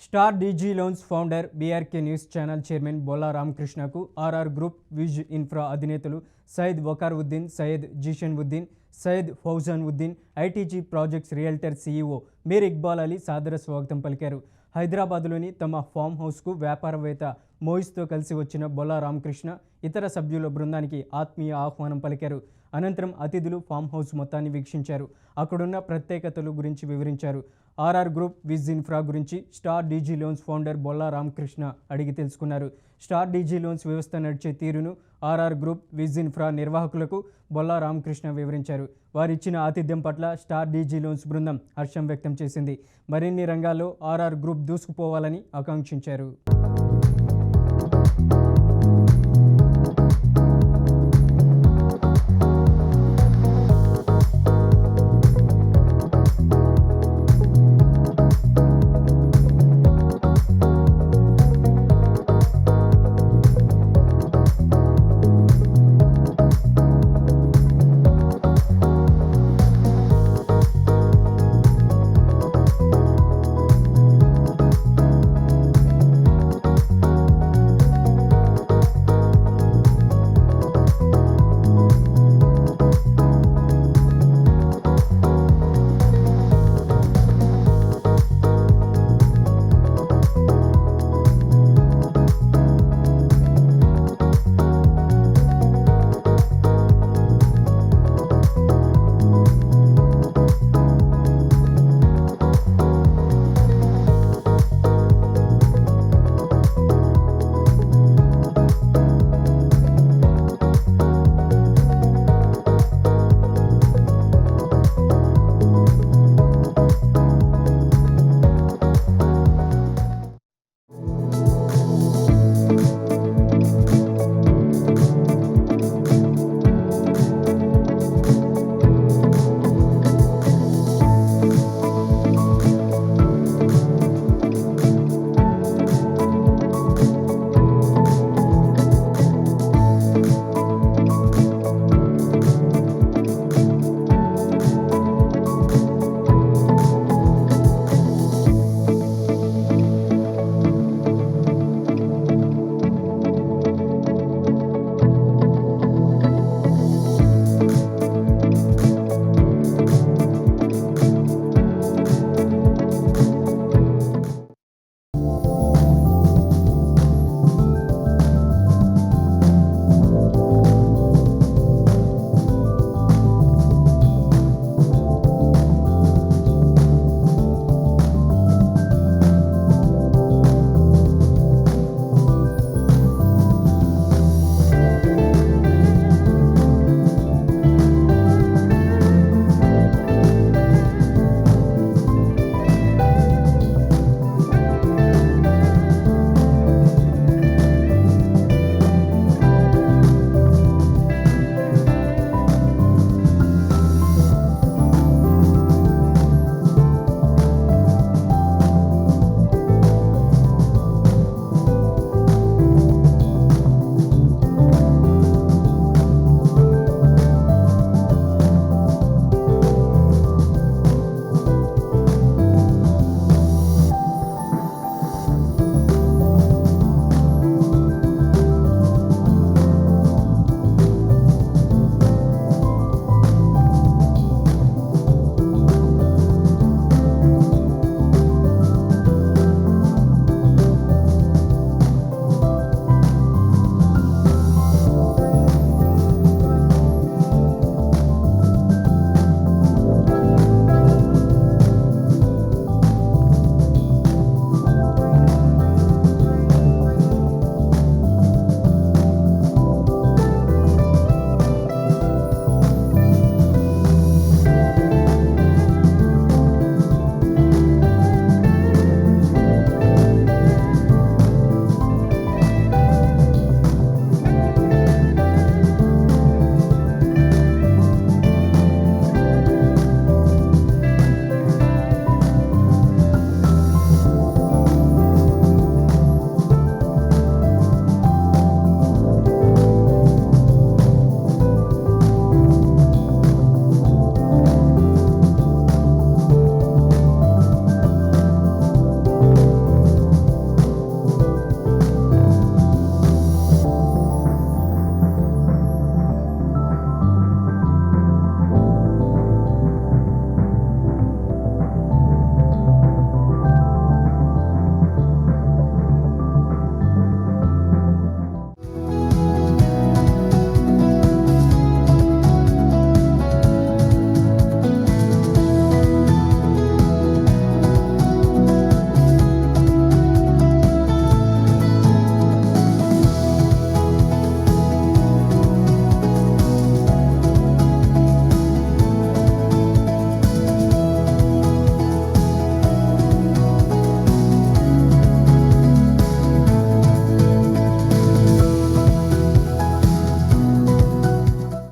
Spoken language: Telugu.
Star DG loans founder BRK news channel chairman Bolla రామకృష్ణకు ఆర్ఆర్ గ్రూప్ విజ్ ఇన్ఫ్రా అధినేతలు Syed Waqaruddin, Syed Zeeshan Uddin, Syed Fauzan Uddin, ITG projects realtor CEO Mir Iqbal Ali సాదర స్వాగతం పలికారు. హైదరాబాద్లోని తమ ఫామ్ హౌస్కు వ్యాపారవేత్త మోయిస్తో కలిసి వచ్చిన బొల్లా రామకృష్ణ ఇతర సభ్యుల బృందానికి ఆత్మీయ ఆహ్వానం పలికారు. అనంతరం అతిథులు ఫామ్ హౌస్ మొత్తాన్ని వీక్షించారు. అక్కడున్న ప్రత్యేకతలు గురించి వివరించారు. ఆర్ఆర్ గ్రూప్ విజ్ ఇన్ఫ్రా గురించి star DG loans founder Bolla Ramakrishna అడిగి తెలుసుకున్నారు. స్టార్ డీజీ లోన్స్ వ్యవస్థ నడిచే తీరును ఆర్ఆర్ గ్రూప్ విజ్ ఇన్ఫ్రా నిర్వాహకులకు బొల్లా రామకృష్ణ వివరించారు. వారిచ్చిన ఆతిథ్యం పట్ల స్టార్ డీజీ లోన్స్ బృందం హర్షం వ్యక్తం చేసింది. మరిన్ని రంగాల్లో ఆర్ఆర్ గ్రూప్ దూసుకుపోవాలని ఆకాంక్షించారు.